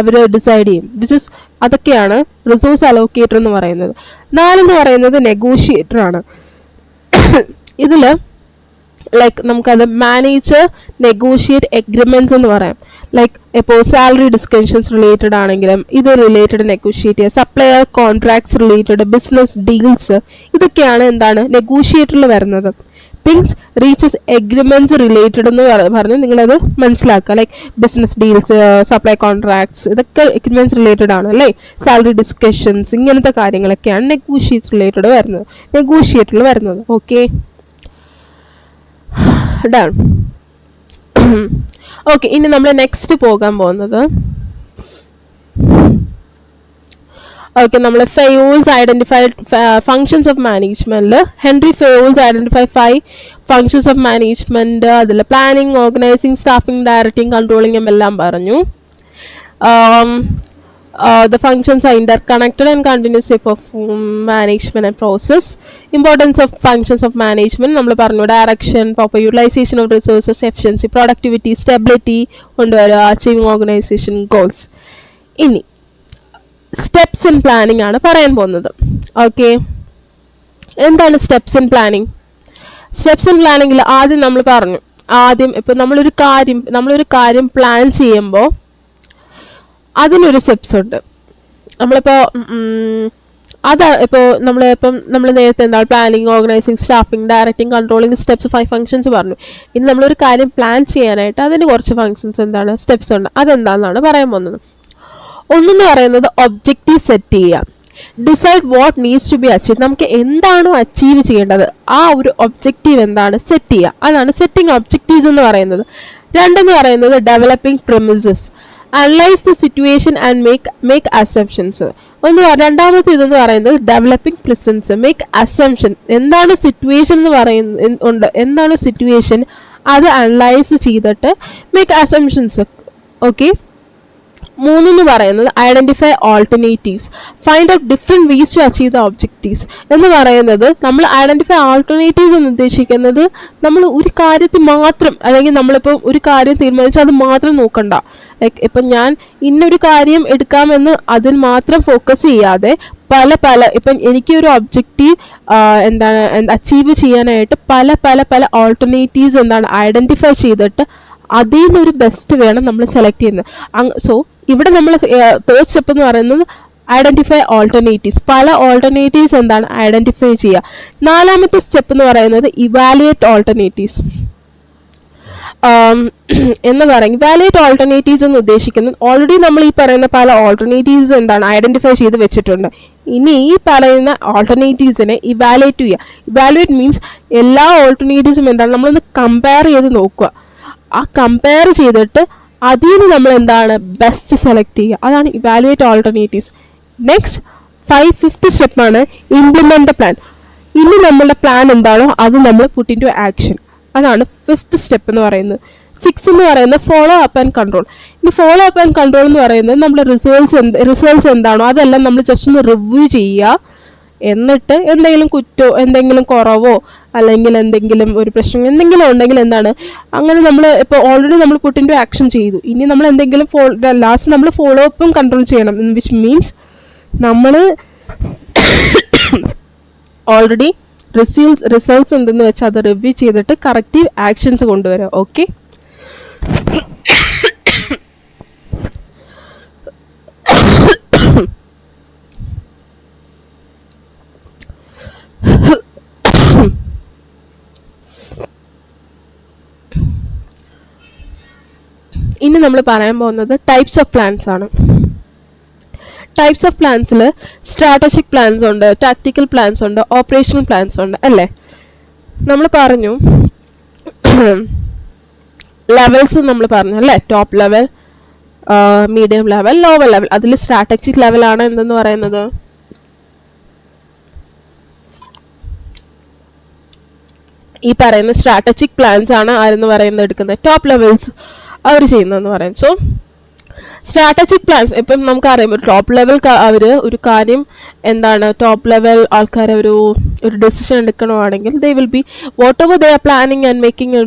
അവർ decide ചെയ്യും, which is അതൊക്കെയാണ് resource allocator എന്ന് പറയുന്നത്. 4 എന്ന് പറയുന്നത് നെഗോഷിയേറ്റർ ആണ്. ഇതിൽ ലൈക്ക് നമുക്കത് മാനേജർ നെഗോഷിയേറ്റ് എഗ്രിമെന്റ്സ് എന്ന് പറയാം. ലൈക്ക് ഇപ്പോൾ സാലറി ഡിസ്കഷൻസ് റിലേറ്റഡ് ആണെങ്കിലും ഇത് റിലേറ്റഡ് നെഗോഷിയേറ്റ് ചെയ്യുക, supplier contracts related, business deals, ഇതൊക്കെയാണ് എന്താണ് നെഗോഷിയേറ്ററിൽ വരുന്നത്. തിങ്സ് റീച്ചസ് എഗ്രിമെന്റ്സ് റിലേറ്റഡ് എന്ന് പറഞ്ഞ് നിങ്ങളത് മനസ്സിലാക്കുക. Like business deals, supply contracts, ഇതൊക്കെ എഗ്രിമെന്റ്സ് റിലേറ്റഡ് ആണ് അല്ലേ. സാലറി ഡിസ്കഷൻസ്, ഇങ്ങനത്തെ കാര്യങ്ങളൊക്കെയാണ് നെഗോഷിയേറ്ററിൽ വരുന്നത്. Okay, done. ഓക്കെ, ഇനി നമ്മൾ നെക്സ്റ്റ് പോകാൻ പോകുന്നത് നമ്മൾ ഫെയോൾസ് ഐഡന്റിഫൈഡ് ഫങ്ഷൻസ് ഓഫ് മാനേജ്മെന്റിൽ Henri Fayol's identify 5 functions of management. അതിൽ പ്ലാനിങ്, ഓർഗനൈസിങ്, സ്റ്റാഫിംഗ്, ഡയറക്റ്റിംഗ്, കൺട്രോളിംഗും എല്ലാം പറഞ്ഞു. The functions are interconnected and continuously perform management and process. Importance of functions of management നമ്മൾ പറഞ്ഞു, direction, proper utilization of resources, efficiency, productivity, stability കൊണ്ടുവരിക, achieving organization goals. ഇനി steps in planning ആണ് പറയാൻ പോകുന്നത്. ഓക്കെ, എന്താണ് steps in planning? Steps in പ്ലാനിങ്ങിൽ ആദ്യം നമ്മൾ പറഞ്ഞു, ഇപ്പം നമ്മളൊരു കാര്യം പ്ലാൻ ചെയ്യുമ്പോൾ അതിനൊരു സ്റ്റെപ്സ് ഉണ്ട്. നമ്മളിപ്പോൾ നമ്മൾ നേരത്തെ എന്താണ് planning, organising, staffing, directing, controlling, steps 5 functions പറഞ്ഞു. ഇനി നമ്മളൊരു കാര്യം പ്ലാൻ ചെയ്യാനായിട്ട് അതിന് കുറച്ച് ഫങ്ഷൻസ് എന്താണ്, സ്റ്റെപ്സ് ഉണ്ട്. അതെന്താണെന്നാണ് പറയാൻ പോകുന്നത്. ഒന്നെന്ന് പറയുന്നത് ഒബ്ജക്റ്റീവ് സെറ്റ് ചെയ്യുക. Decide what needs to be achieve. നമുക്ക് എന്താണോ അച്ചീവ് ചെയ്യേണ്ടത് ആ ഒരു ഒബ്ജക്റ്റീവ് എന്താണ് സെറ്റ് ചെയ്യുക. അതാണ് സെറ്റിംഗ് ഒബ്ജക്റ്റീവ്സ് എന്ന് പറയുന്നത്. 2 എന്ന് പറയുന്നത് developing premises. Analyse the situation and make assumptions. രണ്ടാമത്തെ ഇതെന്ന് പറയുന്നത് ഡെവലപ്പിംഗ് പ്രിസൻസ്, മേക്ക് അസംഷൻ. എന്താണ് സിറ്റുവേഷൻ എന്ന് പറയുന്നത്, എന്താണ് സിറ്റുവേഷൻ അത് അനലൈസ് ചെയ്തിട്ട് മേക്ക് അസംഷൻസ്. ഓക്കെ. 3 എന്ന് പറയുന്നത് identify alternatives, find out different ways to achieve the objectives എന്ന് പറയുന്നത്. നമ്മൾ ഐഡന്റിഫൈ ഓൾട്ടർനേറ്റീവ്സ് എന്ന് ഉദ്ദേശിക്കുന്നത് നമ്മൾ ഒരു കാര്യത്തിൽ മാത്രം, അല്ലെങ്കിൽ നമ്മളിപ്പോൾ ഒരു കാര്യം തീരുമാനിച്ചാൽ അത് മാത്രം നോക്കണ്ട. ലൈക്ക് ഇപ്പം ഞാൻ ഇന്നൊരു കാര്യം എടുക്കാമെന്ന് അതിൽ മാത്രം ഫോക്കസ് ചെയ്യാതെ ഇപ്പം എനിക്കൊരു ഒബ്ജക്റ്റീവ് അച്ചീവ് ചെയ്യാനായിട്ട് പല ഓൾട്ടർനേറ്റീവ്സ് ഐഡന്റിഫൈ ചെയ്തിട്ട് അതിൽ നിന്നൊരു ബെസ്റ്റ് വേണം നമ്മൾ സെലക്ട് ചെയ്യുന്നത്. സോ ഇവിടെ നമ്മൾ തേർഡ് സ്റ്റെപ്പ് എന്ന് പറയുന്നത് ഐഡന്റിഫൈ ഓൾട്ടർനേറ്റീവ്സ്. പല ഓൾട്ടർനേറ്റീവ്സ് ഐഡന്റിഫൈ ചെയ്യുക. 4ാമത്തെ സ്റ്റെപ്പ് എന്ന് പറയുന്നത് ഇവാലുവേറ്റ് ഓൾട്ടർനേറ്റീവ്സ് എന്ന് പറയും. ഇവാലുവേറ്റ് ഓൾട്ടർനേറ്റീവ്സ് എന്ന് ഉദ്ദേശിക്കുന്നത് ഓൾറെഡി നമ്മൾ ഈ പറയുന്ന പല ഓൾട്ടർനേറ്റീവ്സ് ഐഡന്റിഫൈ ചെയ്ത് വെച്ചിട്ടുണ്ട്. ഇനി ഈ പറയുന്ന ഓൾട്ടർനേറ്റീവ്സിനെ ഇവാലുവേറ്റ് ചെയ്യുക. ഇവാലുവേറ്റ് മീൻസ് എല്ലാ ഓൾട്ടർനേറ്റീവ്സും നമ്മളൊന്ന് കമ്പയർ ചെയ്ത് നോക്കുക. ആ കമ്പയർ ചെയ്തിട്ട് അതിൽ നിന്ന് നമ്മൾ ബെസ്റ്റ് സെലക്ട് ചെയ്യുക. അതാണ് ഇവാലുവേറ്റ് ഓൾട്ടർനേറ്റീവ്സ്. നെക്സ്റ്റ് 5th സ്റ്റെപ്പാണ് ഇംപ്ലിമെന്റ് ദ പ്ലാൻ. ഇനി നമ്മളുടെ പ്ലാൻ എന്താണോ അത് നമ്മൾ പുട്ട് ഇൻ ടു ആക്ഷൻ. അതാണ് 5th സ്റ്റെപ്പ് എന്ന് പറയുന്നത്. 6 എന്ന് പറയുന്നത് ഫോളോ അപ്പ് ആൻഡ് കൺട്രോൾ. ഇനി ഫോളോ അപ്പ് ആൻഡ് കൺട്രോൾ എന്ന് പറയുന്നത് നമ്മുടെ റിസൾട്ട്സ് എന്താണോ അതെല്ലാം നമ്മൾ ജസ്റ്റ് ഒന്ന് റിവ്യൂ ചെയ്യുക. എന്നിട്ട് എന്തെങ്കിലും കുറവോ അല്ലെങ്കിൽ എന്തെങ്കിലും ഒരു പ്രശ്നം എന്തെങ്കിലും ഉണ്ടെങ്കിൽ അങ്ങനെ നമ്മൾ ഇപ്പോൾ ഓൾറെഡി നമ്മൾ പുട്ട് ഇൻ ടു ആക്ഷൻ ചെയ്തു. ഇനി നമ്മൾ എന്തെങ്കിലും ലാസ്റ്റ് നമ്മൾ ഫോളോ അപ്പും കൺട്രോൾ ചെയ്യണം. വിച്ച് മീൻസ് നമ്മൾ ഓൾറെഡി റിസൾട്ട്സ് എന്തെന്ന് വെച്ചാൽ അത് റിവ്യൂ ചെയ്തിട്ട് കറക്റ്റീവ് ആക്ഷൻസ് കൊണ്ടുവരാം. ഓക്കെ. ഇനി നമ്മൾ പറയാൻ പോകുന്നത് ടൈപ്സ് ഓഫ് പ്ലാൻസ് ആണ്. ടൈപ്സ് ഓഫ് പ്ലാൻസിൽ സ്ട്രാറ്റജിക് പ്ലാൻസ് ഉണ്ട്, ടാക്ടിക്കൽ പ്ലാൻസ് ഉണ്ട്, ഓപ്പറേഷണൽ പ്ലാൻസ് ഉണ്ട് അല്ലേ. നമ്മൾ പറഞ്ഞു ലെവൽസ് നമ്മൾ പറഞ്ഞു അല്ലേ. Top level, medium level, lower level. അതിൽ സ്ട്രാറ്റജിക് ലെവലാണ് എന്തെന്ന് പറയുന്നത് ഈ പറയുന്ന സ്ട്രാറ്റജിക് പ്ലാൻസ് ആണ് ആരെന്ന് പറയുന്നത് എടുക്കുന്നത്, ടോപ്പ് ലെവൽസ് അവർ ചെയ്യുന്നതെന്ന് പറയും. സോ സ്ട്രാറ്റജിക് പ്ലാൻസ് ഇപ്പം നമുക്കറിയാം ഒരു ടോപ്പ് ലെവൽ അവർ ഒരു കാര്യം ടോപ്പ് ലെവൽ ആൾക്കാർ ഒരു ഡെസിഷൻ എടുക്കണമെങ്കിൽ they will be whatever they are planning and making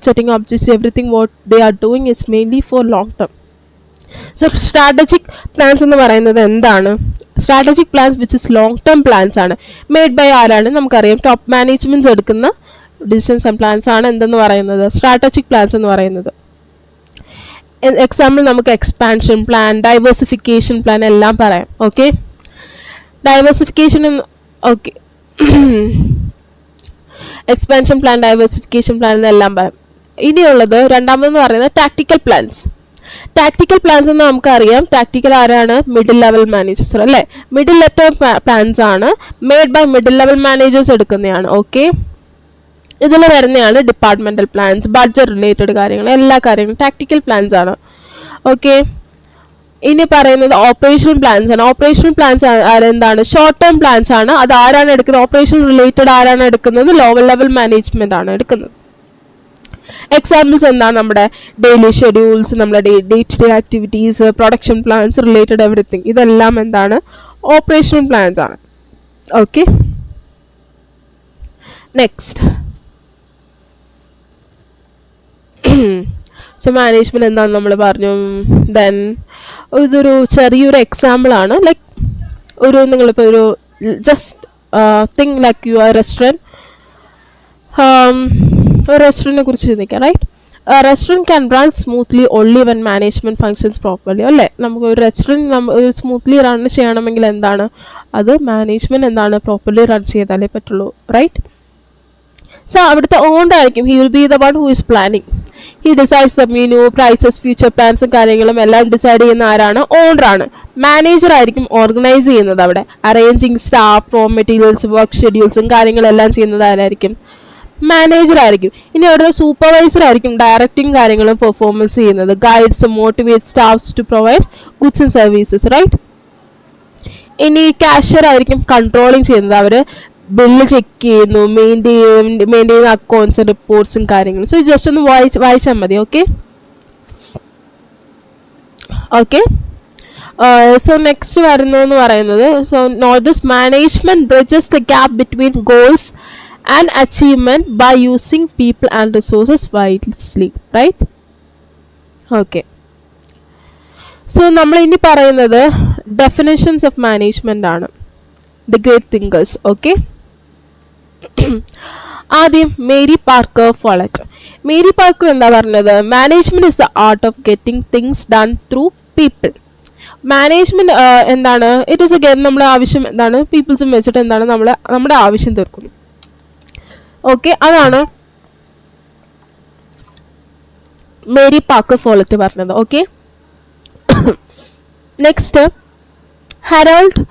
setting objects everything what they are doing is mainly for long term. So strategic plans എന്ന് പറയുന്നത് എന്താണ്? Strategic plans which is long term plans ആണ്. Made by ആരാണ്? നമുക്കറിയാം top managements എടുക്കുന്ന decisions and plans ആണ് എന്തെന്ന് പറയുന്നത്, സ്ട്രാറ്റജിക് പ്ലാൻസ് എന്ന് പറയുന്നത്. എക്സാമ്പിൾ നമുക്ക് എക്സ്പാൻഷൻ പ്ലാൻ, ഡൈവേഴ്സിഫിക്കേഷൻ പ്ലാൻ എല്ലാം പറയാം. Okay, diversification okay expansion plan, diversification plan എന്നെല്ലാം പറയാം. ഇനിയുള്ളത് രണ്ടാമതെന്ന് പറയുന്നത് ടാക്ടിക്കൽ പ്ലാൻസ്. ടാക്ടിക്കൽ പ്ലാൻസ് എന്ന് നമുക്കറിയാം, ടാക്ടിക്കൽ ആരാണ്? മിഡിൽ ലെവൽ മാനേജേഴ്സ് അല്ലേ. മിഡിൽ ലെവൽ പ്ലാൻസ് ആണ് made by middle level managers എടുക്കുന്നതാണ്. ഓക്കെ, ഇതിൽ വരുന്നതാണ് ഡിപ്പാർട്ട്മെന്റൽ പ്ലാൻസ്, ബഡ്ജറ്റ് റിലേറ്റഡ് കാര്യങ്ങൾ, എല്ലാ കാര്യങ്ങളും ടാക്ടിക്കൽ പ്ലാൻസ് ആണ്. ഓക്കെ, ഇനി പറയുന്നത് ഓപ്പറേഷണൽ പ്ലാൻസ് ആണ്. ഓപ്പറേഷണൽ പ്ലാൻസ് എന്താണ്? ഷോർട്ട് ടേം പ്ലാൻസ് ആണ്. അത് ആരാണ് എടുക്കുന്നത്? ഓപ്പറേഷൻ റിലേറ്റഡ് ആരാണ് എടുക്കുന്നത്? ലോവർ ലെവൽ മാനേജ്മെന്റ് ആണ് എടുക്കുന്നത്. എക്സാമ്പിൾസ് എന്താണ്? നമ്മുടെ ഡെയിലി ഷെഡ്യൂൾസ്, നമ്മുടെ day to day activities, production plans related everything, ഇതെല്ലാം എന്താണ്? ഓപ്പറേഷണൽ പ്ലാൻസ് ആണ്. ഓക്കെ, നെക്സ്റ്റ് സോ മാനേജ്മെന്റ് എന്താണെന്ന് നമ്മൾ പറഞ്ഞു. ദെൻ ഇതൊരു ചെറിയൊരു എക്സാമ്പിൾ ആണ്. ലൈക്ക് നിങ്ങളിപ്പോൾ ഒരു just think like you are restaurant, ഒരു റെസ്റ്റോറൻറ്റിനെ കുറിച്ച് ചിന്തിക്കാം. Right, restaurant can run smoothly only when management functions properly അല്ലേ. നമുക്ക് ഒരു റെസ്റ്റോറൻറ്റ് സ്മൂത്ത്ലി റൺ ചെയ്യണമെങ്കിൽ എന്താണ്? അത് മാനേജ്മെൻറ്റ് എന്താണ്? പ്രോപ്പർലി റൺ ചെയ്താലേ പറ്റുള്ളൂ. റൈറ്റ്, സോ അവിടുത്തെ ഓണർ ആയിരിക്കും, he will be the one who is planning. He decides the menu, prices, future പ്ലാൻസും കാര്യങ്ങളും എല്ലാം ഡിസൈഡ് ചെയ്യുന്ന ആരാണ്? ഓണറാണ്. മാനേജർ ആയിരിക്കും ഓർഗനൈസ് ചെയ്യുന്നത് അവിടെ, arranging staff, raw materials, work ഷെഡ്യൂൾസും കാര്യങ്ങളെല്ലാം ചെയ്യുന്നത് ആരായിരിക്കും? മാനേജർ ആയിരിക്കും. ഇനി അവിടുത്തെ സൂപ്പർവൈസർ ആയിരിക്കും ഡയറക്റ്റിംഗ് കാര്യങ്ങളും പെർഫോമൻസ് ചെയ്യുന്നത്, guides, motivate staffs to provide goods and services. Right, ഇനി കാഷ്യർ ആയിരിക്കും കൺട്രോളിങ് ചെയ്യുന്നത്, അവർ ബില്ല് ചെക്ക് ചെയ്യുന്നു, മെയിൻറ്റെയിൻ ചെയ്യുന്ന അക്കൗണ്ട്സും റിപ്പോർട്ട്സും കാര്യങ്ങളും. സോ ജസ്റ്റ് ഒന്ന് വായിച്ചാൽ മതി. ഓക്കെ ഓക്കെ സോ നെക്സ്റ്റ് വരുന്നതെന്ന് പറയുന്നത്, so notice management bridges the gap between goals and achievement by using people and resources wisely. Right, okay. So നമ്മൾ ഇനി പറയുന്നത് ഡെഫിനിഷൻസ് ഓഫ് മാനേജ്മെന്റ് ആണ്, ദ ഗ്രേറ്റ് തിങ്കേഴ്സ്. ഓക്കെ, ആദ്യം Mary Parker Follett. Mary Parker എന്താ പറഞ്ഞത്? Management is the art of getting things done through people. Management എന്താണ്? It is a നമ്മുടെ ആവശ്യം എന്താണ്? പീപ്പിൾസും വെച്ചിട്ട് എന്താണ് നമ്മുടെ ആവശ്യം തീർക്കുന്നു. ഓക്കെ, അതാണ് മേരി പാർക്കർ ഫോളറ്റ് പറഞ്ഞത്. ഓക്കെ, നെക്സ്റ്റ് ഹെറാൾഡ്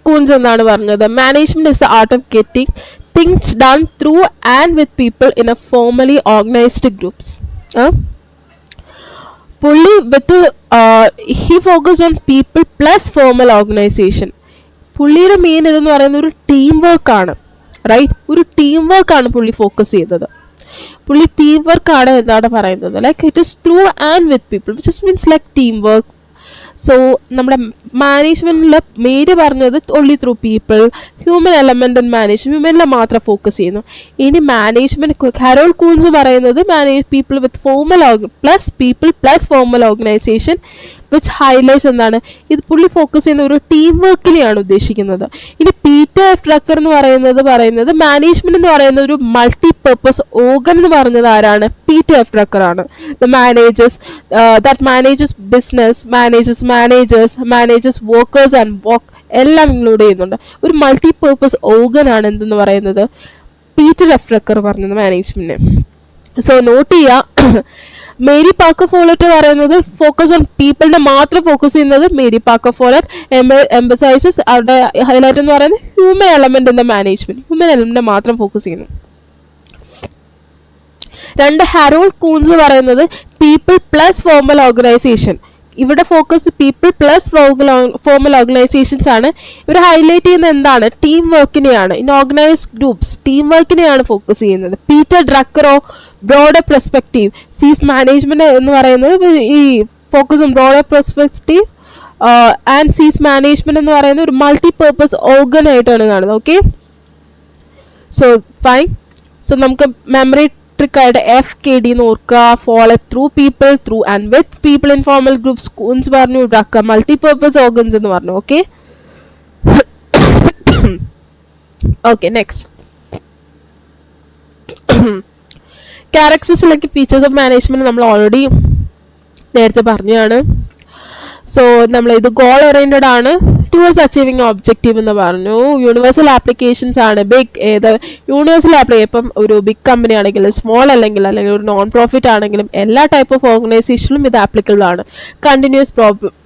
കൂൺസ് എന്താണ് പറഞ്ഞത്? Management is the art of getting things done through and with people in a formally organised groups. പുള്ളി with he focus on people plus formal organisation. പുള്ളിയുടെ main ഇതെന്ന് പറയുന്നത് ഒരു team വർക്കാണ്. Right, ഒരു team വർക്കാണ് പുള്ളി ഫോക്കസ് ചെയ്തത്. പുള്ളി ടീം വർക്കാണ് എന്താണ് പറയുന്നത്? Like it is through and with people which means like team work. So നമ്മുടെ മാനേജ്മെന്റിൽ മേരി പറഞ്ഞത് only through people, human element and management, ഹ്യൂമനിലെ മാത്രം ഫോക്കസ് ചെയ്യുന്നു. ഇനി മാനേജ്മെന്റ് ഹെറാൾഡ് കൂൺസ് പറയുന്നത് people with formal people plus formal organisation which highlights എന്താണ്? ഇത് പുള്ളി ഫോക്കസ് ചെയ്യുന്ന ഒരു ടീം വർക്കിനെയാണ് ഉദ്ദേശിക്കുന്നത്. ഇനി പീറ്റർ എഫ് ഡ്രക്കർ എന്ന് പറയുന്നത് മാനേജ്മെന്റ് എന്ന് പറയുന്ന ഒരു മൾട്ടി പർപ്പസ് ഓർഗൻ എന്ന് പറഞ്ഞത് ആരാണ്? പീറ്റർ എഫ് ഡ്രക്കർ ആണ്. The managers that manages business, managers workers and work എല്ലാം ഇൻക്ലൂഡ് ചെയ്യുന്നുണ്ട്. ഒരു മൾട്ടി പർപ്പസ് ഓർഗൻ ആണ് എന്തെന്ന് പറയുന്നത്? പീറ്റർ എഫ് ഡ്രക്കർ പറഞ്ഞത് മാനേജ്മെന്റിനെ. സോ നോട്ട് ചെയ്യുക, മേരി പാർക്കർ ഫോളറ്റ് പറയുന്നത് ഫോക്കസ് ഓൺ പീപ്പിളിനെ മാത്രം ഫോക്കസ് ചെയ്യുന്നത് മേരി പാർക്കർ ഫോളറ്റ് എംബസൈസസ് അവിടെ ഹൈലൈറ്റ് എന്ന് പറയുന്നത് human element in the management, human എലമെന്റിനെ മാത്രം ഫോക്കസ് ചെയ്യുന്നു. രണ്ട് ഹെറാൾഡ് കൂൺസ് പറയുന്നത് പീപ്പിൾ പ്ലസ് ഫോർമൽ ഓർഗനൈസേഷൻ. ഇവിടെ focus people plus formal organisations ആണ്. ഇവർ ഹൈലൈറ്റ് ചെയ്യുന്നത് എന്താണ്? ടീം വർക്കിനെയാണ്. ഇൻ ഓർഗനൈസ്ഡ് ഗ്രൂപ്പ്സ് ടീം വർക്കിനെയാണ് ഫോക്കസ് ചെയ്യുന്നത്. പീറ്റർ ഡ്രക്കറോ ബ്രോഡർ പെർസ്പെക്റ്റീവ് സീസ് മാനേജ്മെന്റ് എന്ന് പറയുന്നത് ഈ focus on broader perspective and sees management എന്ന് പറയുന്നത് ഒരു മൾട്ടി പർപ്പസ് ഓർഗൻ ആയിട്ടാണ് കാണുന്നത്. Okay, so fine. സോ നമുക്ക് മെമ്മറി മെട്രിക് ആയിട്ട് FKD എന്ന് ഓർക്കുക. Follow through people, through and with people, informal group, schools പറഞ്ഞു, മൾട്ടിപർപ്പസ് ഓർഗൻസ് എന്ന് പറഞ്ഞു. ഓക്കെ ഓക്കെ നെക്സ്റ്റ് ക്യാരക്ടേഴ്സ് അല്ലെങ്കിൽ ഫീച്ചേഴ്സ് ഓഫ് മാനേജ്മെന്റ് നമ്മൾ ഓൾറെഡി നേരത്തെ പറഞ്ഞതാണ്. സോ നമ്മൾ ഇത് ഗോൾ ഓറിയന്റഡ് ആണ്, ടുവേഴ്സ് അച്ചീവിങ് ഒബ്ജക്റ്റീവ് എന്ന് പറഞ്ഞു. യൂണിവേഴ്സൽ ആപ്ലിക്കേഷൻസ് ആണ്. യൂണിവേഴ്സൽ ഇപ്പം ഒരു ബിഗ് കമ്പനി ആണെങ്കിലും സ്മോൾ അല്ലെങ്കിൽ ഒരു നോൺ പ്രോഫിറ്റ് ആണെങ്കിലും എല്ലാ ടൈപ്പ് ഓഫ് ഓർഗനൈസേഷനിലും ഇത് ആപ്ലിക്കബിൾ ആണ്. കണ്ടിന്യൂസ്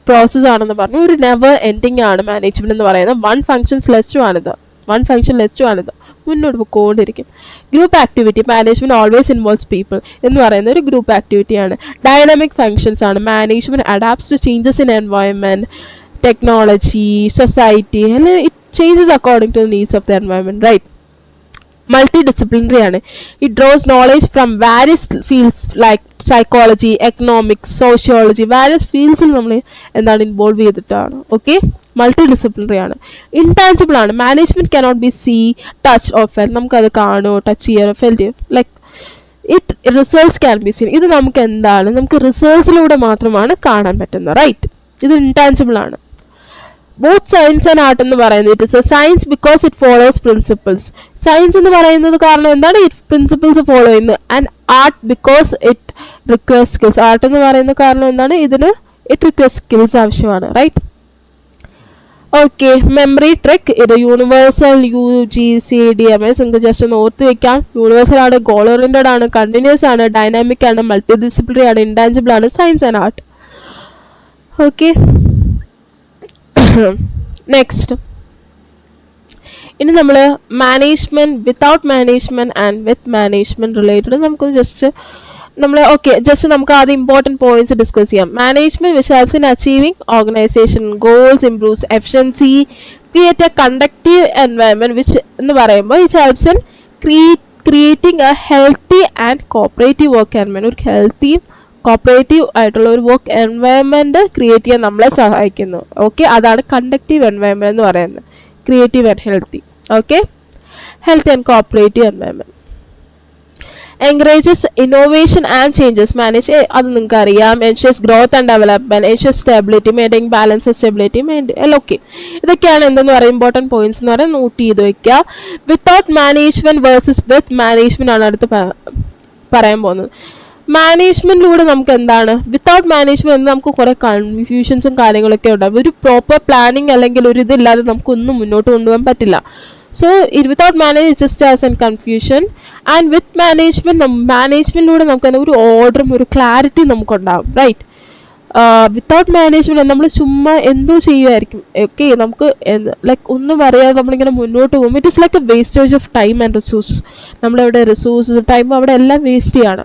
പ്രോസസ് ആണെന്ന് പറഞ്ഞു. ഒരു നെവർ എൻഡിങ് ആണ് മാനേജ്മെന്റ് എന്ന് പറയുന്നത്. വൺ ഫംഗ്ഷൻ ലെസ് ടു ആണിത്, മുന്നോട്ട് പോയിക്കൊണ്ടിരിക്കും. Group activity, management always involves people എന്ന് പറയുന്ന ഒരു ഗ്രൂപ്പ് ആക്ടിവിറ്റിയാണ്. ഡൈനാമിക് ഫങ്ഷൻസ് ആണ്. Management adapts to changes in environment, technology, society, and it changes according to the needs of the environment, right? Multidisciplinary ആണ്. It draws knowledge from various fields like psychology, economics, sociology, various fieldsൽ നമ്മൾ എന്താണ് involve ചെയ്തിട്ടാണ്. Okay multidisciplinary ആണ്. Intangible ആണ്. Management cannot be see, touch or feel, നമുക്കത് കാണുമോ, touch ചെയ്യാനോ, ഫെൽ ചെയ്യോ, like it results can be seen. ഇത് നമുക്ക് എന്താണ്, നമുക്ക് റിസൾട്ട്സിലൂടെ മാത്രമാണ് കാണാൻ പറ്റുന്നത്, റൈറ്റ്? ഇത് ഇൻടാഞ്ചിബിൾ ആണ്. ബോത്ത് സയൻസ് ആൻഡ് ആർട്ട് എന്ന് പറയുന്നത് it is A science because it follows principles. Science എന്ന് പറയുന്നത് കാരണം എന്താണ്, ഇറ്റ് പ്രിൻസിപ്പിൾസ് ഫോളോ ചെയ്യുന്നത്. And art because it requires skills. Art എന്ന് പറയുന്ന കാരണം എന്താണ്, ഇതിന് ഇറ്റ് റിക്വയർസ് സ്കിൽസ് ആവശ്യമാണ്, റൈറ്റ്? ഓക്കെ മെമ്മറി ട്രിക്ക്, ഇത് യൂണിവേഴ്സൽ UGCDMS നിങ്ങൾക്ക് ജസ്റ്റ് ഒന്ന് ഓർത്ത് വെക്കാം. യൂണിവേഴ്സൽ ആണ്, ഗോൾ ഓറിയന്റഡ് ആണ്, കണ്ടിന്യൂസ് ആണ്, ഡൈനാമിക് ആണ്, മൾട്ടിഡിസിപ്ലിനറി ആണ്, ഇൻടാഞ്ചിബിൾ ആണ്, science and art. Okay next ഇനി നമ്മൾ management, without management and with management related നമുക്ക് ജസ്റ്റ് ആദ്യം ഇമ്പോർട്ടൻറ്റ് പോയിന്റ്സ് ഡിസ്കസ് ചെയ്യാം. Management which helps in achieving organisation goals, improves efficiency, create A conductive environment which എന്ന് പറയുമ്പോൾ it helps in creating A healthy and cooperative work environment. ഒരു ഹെൽത്തിയും cooperative ആയിട്ടുള്ള ഒരു work environment create ചെയ്യാൻ നമ്മളെ സഹായിക്കുന്നു. Okay അതാണ് കണ്ടക്റ്റീവ് എൻവയൺമെന്റ് എന്ന് പറയുന്നത്. Creative and healthy. Okay healthy and cooperative environment encourages innovation and changes. Manage അത് നിങ്ങൾക്ക് അറിയാം. ensures growth and development, ensures stability, maintaining balance and stability, okay ഇതൊക്കെയാണ് എന്തെന്ന് പറയുക ഇമ്പോർട്ടൻറ്റ് പോയിന്റ്സ് എന്ന് പറയുന്നത്. നോട്ട് ചെയ്ത് വെക്കുക. വിത്തൗട്ട് മാനേജ്മെന്റ് വേഴ്സസ് വിത്ത് മാനേജ്മെന്റ് ആണ് അടുത്ത് പറയാൻ പോകുന്നത്. മാനേജ്മെന്റിലൂടെ നമുക്ക് എന്താണ്, വിത്തൗട്ട് മാനേജ്മെന്റ് നമുക്ക് കുറെ കൺഫ്യൂഷൻസും കാര്യങ്ങളൊക്കെ ഉണ്ടാവും. ഒരു പ്രോപ്പർ പ്ലാനിങ് അല്ലെങ്കിൽ ഒരു ഇതില്ലാതെ നമുക്കൊന്നും മുന്നോട്ട് കൊണ്ടുപോകാൻ പറ്റില്ല. So without management just as in confusion, and with മാനേജ്മെന്റിലൂടെ നമുക്ക് ഒരു ഓർഡറും ഒരു ക്ലാരിറ്റി നമുക്കുണ്ടാവും, റൈറ്റ്? വിത്തൗട്ട് മാനേജ്മെന്റ് നമ്മൾ ചുമ്മാ എന്തോ ചെയ്യുമായിരിക്കും. ഓക്കെ നമുക്ക് ലൈക്ക് ഒന്നും അറിയാതെ നമ്മളിങ്ങനെ മുന്നോട്ട് പോകും. It is like a wastage of time and resources. നമ്മളവിടെ റിസോഴ്സസ് ടൈം അവിടെ എല്ലാം വേസ്റ്റ് ചെയ്യാണ്.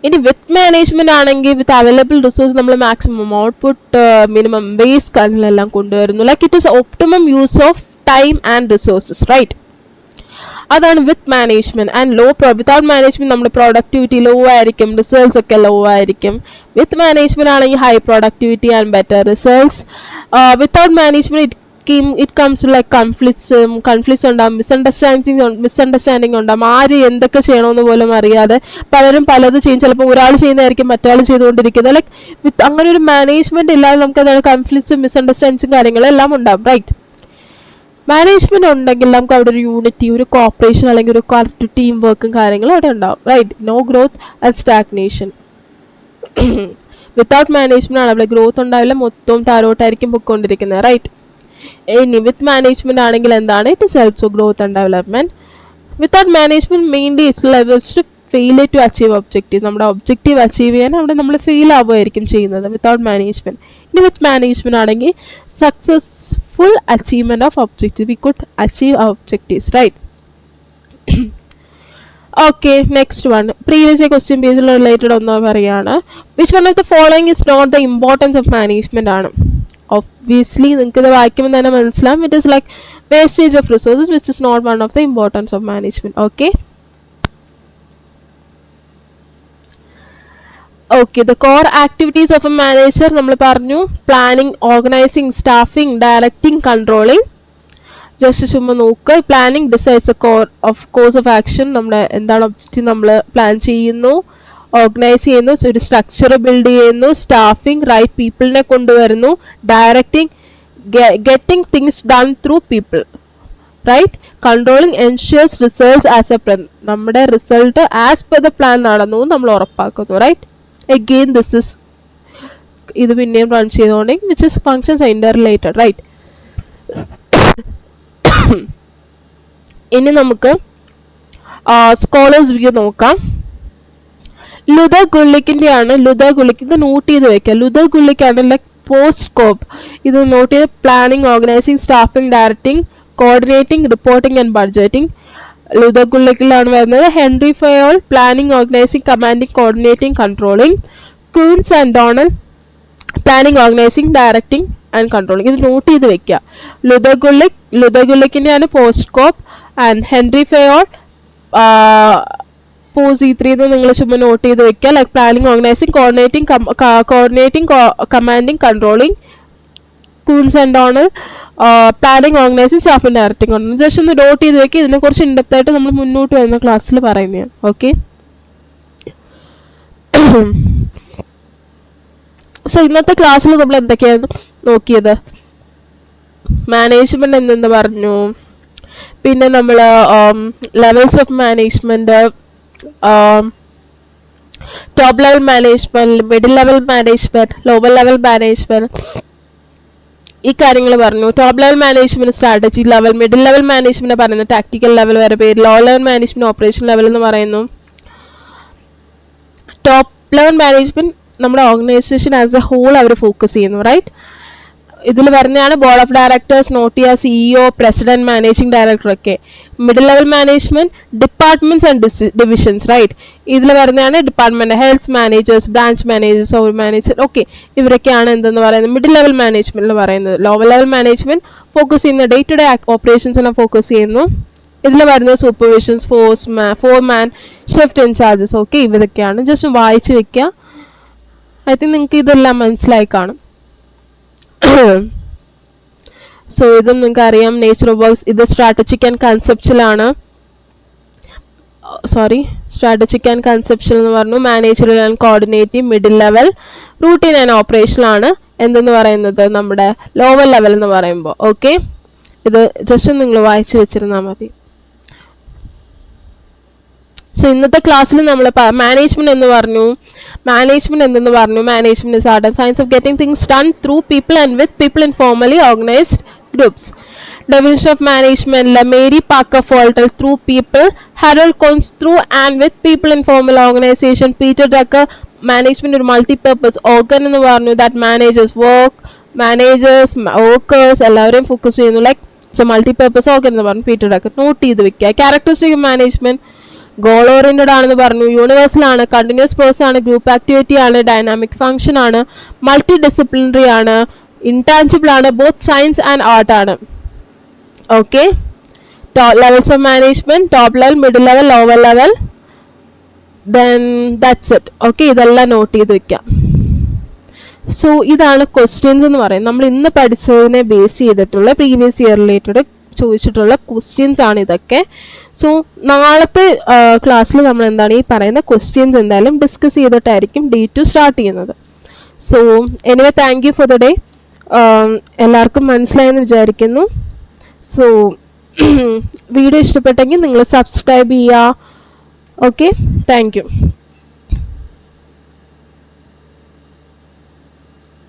ഇനി വിത്ത് മാനേജ്മെന്റ് ആണെങ്കിൽ വിത്ത് അവൈലബിൾ റിസോഴ്സ് നമ്മൾ മാക്സിമം ഔട്ട്പുട്ട്, മിനിമം വേസ്റ്റ് കാര്യങ്ങളെല്ലാം കൊണ്ടുവരുന്നു. Like it is optimum use of time and resources, right? അതാണ് with management. And without management നമ്മുടെ പ്രൊഡക്ടിവിറ്റി ലോ ആയിരിക്കും, റിസൾട്ട്സ് ഒക്കെ ലോ ആയിരിക്കും. വിത്ത് മാനേജ്മെന്റ് ആണെങ്കിൽ high productivity and better results. Without management it comes to like കൺഫ്ലിക്ട്സ് ഉണ്ടാകും, misunderstanding ഉണ്ടാകും. ആര് എന്തൊക്കെ ചെയ്യണമെന്ന് പോലും അറിയാതെ പലരും പലത് ചെയ്യും. ചിലപ്പോൾ ഒരാൾ ചെയ്യുന്നതായിരിക്കും മറ്റൊരാൾ ചെയ്തുകൊണ്ടിരിക്കുന്നത്. ലൈക്ക് വിത്ത് അങ്ങനെ ഒരു മാനേജ്മെന്റ് ഇല്ലാതെ നമുക്ക് എന്താണ് കൺഫ്ലിക്ട്സും മിസ്അണ്ടർസ്റ്റാൻഡിങ്സും കാര്യങ്ങളെല്ലാം ഉണ്ടാകും, റൈറ്റ്? മാനേജ്മെന്റ് ഉണ്ടെങ്കിൽ നമുക്ക് അവിടെ ഒരു യൂണിറ്റി, ഒരു കോപ്പറേഷൻ അല്ലെങ്കിൽ ഒരു കറക്റ്റ് ടീം വർക്കും കാര്യങ്ങളും അവിടെ ഉണ്ടാവും, right? No growth and stagnation. Without management ആണ് അവിടെ ഗ്രോത്ത് ഉണ്ടാവില്ല, മൊത്തവും താരോട്ടായിരിക്കും പൊയ്ക്കൊണ്ടിരിക്കുന്നത്, റൈറ്റ്? ഇനി വിത്ത് മാനേജ്മെന്റ് ആണെങ്കിൽ എന്താണ്, it is helps growth and development. Without management mainly its levels to failure to achieve objective. നമ്മുടെ ഒബ്ജക്റ്റീവ് അച്ചീവ് ചെയ്യാൻ അവിടെ നമ്മൾ ഫെയിൽ ആവുമായിരിക്കും ചെയ്യുന്നത് വിത്തൗട്ട് മാനേജ്മെന്റ്. ഇനി വിത്ത് മാനേജ്മെന്റ് ആണെങ്കിൽ successful achievement of objective, we could achieve our objectives, right? Okay next one previous question പേജിൽ related ഒന്നോ പറയാണ്. Which one of the following is not the importance of management ആണ്. Obviously നിങ്ങൾക്ക് ഇത് വായിക്കുമ്പോൾ തന്നെ മനസ്സിലാവും. It is like wastage of resources which is not one of the importance of management. Okay okay the core activities of a manager നമ്മൾ പറഞ്ഞു. Planning, organising, staffing, directing, controlling. Just ചുമ്മാ നോക്കുക. Planning decides course of action. നമ്മുടെ എന്താണ് objective, നമ്മൾ plan ചെയ്യുന്നു, organise ചെയ്യുന്നു, ഒരു സ്ട്രക്ചർ ബിൽഡ് ചെയ്യുന്നു, സ്റ്റാഫിങ് റൈറ്റ് പീപ്പിളിനെ കൊണ്ടുവരുന്നു, directing getting things done through people, right. Controlling ensures results as a plan. നമ്മുടെ result as per the plan നടന്നു നമ്മൾ ഉറപ്പാക്കുന്നു, റൈറ്റ്. അഗെയിൻ ദിസ് ഇസ് ഇത് പിന്നെയും റൺ ചെയ്തുകൊണ്ടെങ്കിൽ which is functions are interrelated, right. ഇനി നമുക്ക് സ്കോളേഴ്സ് വ്യൂ നോക്കാം. ലുതർ ഗുള്ളിക്കിൻ്റെ ആണ്. ലുതർ ഗുള്ളിക്ക് ഇത് നോട്ട് ചെയ്ത് വെക്കുക. ലുതർ ഗുള്ളിക്കാണ് ലൈക്ക് പോസ്റ്റ് സ്കോപ്പ്. ഇത് നോട്ട് ചെയ്ത് planning, organising, staffing, directing, coordinating, reporting and budgeting. Luther ഗുള്ളിക്കിലാണ് വരുന്നത്. Henry Fayol planning, organising, commanding, coordinating, controlling. Koontz and Donnell planning, organising, directing and controlling. ഇത് നോട്ട് ചെയ്ത് വെക്കുക. ലുതർ ഗുള്ളിക്കിൻ്റെയാണ് post scope and Henry Fayol പോസ് എന്ന് നിങ്ങൾ ചുമ്മാ നോട്ട് ചെയ്ത് വെക്കുക. Like planning, organising, coordinating, commanding, controlling. Koontz and Donnell planning, organising, staffing, directing, controlling. Just ഒന്ന് നോട്ട് ചെയ്ത് വെക്കുക. ഇതിനെക്കുറിച്ച് ഇൻഡെപ്ത് ആയിട്ട് നമ്മൾ മുന്നോട്ട് വരുന്ന ക്ലാസ്സിൽ പറയുന്നതാണ്. ഓക്കെ. സോ ഇന്നത്തെ ക്ലാസ്സിൽ നമ്മൾ എന്തൊക്കെയാണ് നോക്കിയത്? മാനേജ്മെന്റ് എന്തെന്ന് പറഞ്ഞു, പിന്നെ നമ്മൾ levels of management, top level management, middle level management, lower level management, ഈ കാര്യങ്ങൾ പറഞ്ഞു. Top level management strategy level, middle level management പറയുന്നത് ടാക്ടിക്കൽ ലെവൽ വരെ പേര്, low level management operation level എന്ന് പറയുന്നു. ടോപ്പ് ലെവൽ മാനേജ്മെന്റ് നമ്മുടെ ഓർഗനൈസേഷൻ ആസ് എ ഹോൾ അവർ ഫോക്കസ് ചെയ്യുന്നു, റൈറ്റ്. ഇതിൽ വരുന്നതാണ് ബോർഡ് ഓഫ് ഡയറക്ടേഴ്സ്, നോട്ട് ചെയ്യുക, CEO, പ്രസിഡന്റ്, മാനേജിംഗ് ഡയറക്ടർ ഒക്കെ. Middle level management departments and divisions, right. ഇതിൽ വരുന്നതാണ് department heads, managers, branch managers, or manager, okay. ഇവരൊക്കെയാണ് എന്തെന്ന് പറയുന്നത് മിഡിൽ ലെവൽ മാനേജ്മെന്റ് എന്ന് പറയുന്നത്. ലോവർ ലെവൽ മാനേജ്മെന്റ് ഫോക്കസ് ചെയ്യുന്ന ഡേ ടു ഡേ ഓപ്പറേഷൻസ് എല്ലാം ഫോക്കസ് ചെയ്യുന്നു. ഇതിൽ വരുന്നത് supervisions, foreman, shift incharges, okay. ഇവരൊക്കെയാണ്. ജസ്റ്റ് വായിച്ച് വെക്കുക. ഐ തിങ്ക് നിങ്ങൾക്ക് ഇതെല്ലാം മനസ്സിലായി കാണും. സോ ഇതും നിങ്ങൾക്ക് അറിയാം. നേച്ചർ ഓഫ് വർക്ക്സ് ഇത് സ്ട്രാറ്റജിക് ആൻഡ് കൺസെപ്ച്വലാണ്. സ്ട്രാറ്റജിക് ആൻഡ് കൺസെപ്ച്വൽ എന്ന് പറഞ്ഞു. Managerial and coordinative, middle level, routine and ഓപ്പറേഷനാണ് എന്തെന്ന് പറയുന്നത് നമ്മുടെ ലോവർ ലെവൽ എന്ന് പറയുമ്പോൾ, ഓക്കെ. ഇത് ജസ്റ്റ് നിങ്ങൾ വായിച്ച് വെച്ചിരുന്നാൽ മതി. സോ ഇന്നത്തെ ക്ലാസ്സിൽ നമ്മൾ മാനേജ്മെന്റ് എന്ന് പറഞ്ഞു. Management is art and science of getting things done through people and with people in formally organised groups. Definition of management: Mary Parker Falter, through people; Harold Cohn, through and with people in formal organization; Peter Drucker, management ഒരു multi-purpose organ എന്ന് പറഞ്ഞു, that manages workers എല്ലാവരെയും focus ചെയ്യുന്നു, like it's A multipurpose organ എന്ന് പറഞ്ഞു Peter decker. Not ചെയ്ത് വെക്കുക. Characteristic of management: goal oriented ആണെന്ന് പറഞ്ഞു, യൂണിവേഴ്സൽ ആണ്, കണ്ടിന്യൂസ് പ്രോസസ് ആണ്, ഗ്രൂപ്പ് ആക്ടിവിറ്റി ആണ്, ഡൈനാമിക് ഫംഗ്ഷൻ ആണ്, മൾട്ടി ഡിസിപ്ലിനറി ആണ്, ഇൻടാഞ്ചിബിൾ ആണ്, ബോത്ത് സയൻസ് ആൻഡ് ആർട്ട് ആണ്. Okay. Levels of management: top level, middle level, lower level, then that's it. Okay. ഇതെല്ലാം നോട്ട് ചെയ്ത് വെക്കാം. സോ ഇതാണ് ക്വസ്റ്റ്യൻസ് എന്ന് പറയുന്നത്. നമ്മൾ ഇന്ന് പഠിച്ചതിനെ ബേസ് ചെയ്തിട്ടുള്ള പ്രീവിയസ് ഇയർ റിലേറ്റഡ് ചോദിച്ചിട്ടുള്ള ക്വസ്റ്റ്യൻസ് ആണ് ഇതൊക്കെ. സോ നാളത്തെ ക്ലാസ്സിൽ നമ്മൾ എന്താണ് ഈ പറയുന്ന ക്വസ്റ്റ്യൻസ് എന്തായാലും ഡിസ്കസ് ചെയ്തിട്ടായിരിക്കും D2 സ്റ്റാർട്ട് ചെയ്യുന്നത്. So anyway thank you for the day. എല്ലാവർക്കും മനസ്സിലായെന്ന് വിചാരിക്കുന്നു. സോ വീഡിയോ ഇഷ്ടപ്പെട്ടെങ്കിൽ നിങ്ങൾ സബ്സ്ക്രൈബ് ചെയ്യുക. ഓക്കെ. Thank you.